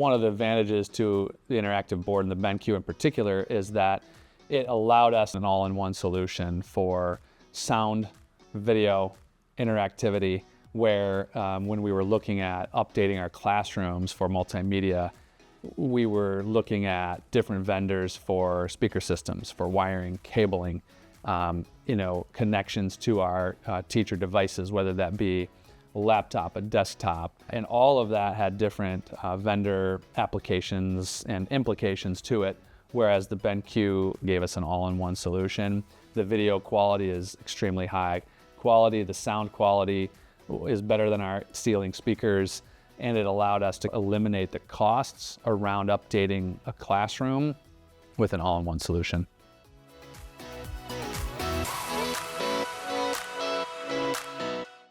one of the advantages to the interactive board and the BenQ in particular is that it allowed us an all-in-one solution for sound, video, interactivity, where when we were looking at updating our classrooms for multimedia, we were looking at different vendors for speaker systems, for wiring, cabling, connections to our teacher devices, whether that be a laptop, a desktop, and all of that had different vendor applications and implications to it, whereas the BenQ gave us an all-in-one solution. The video quality is extremely high quality, the sound quality is better than our ceiling speakers, and it allowed us to eliminate the costs around updating a classroom with an all-in-one solution.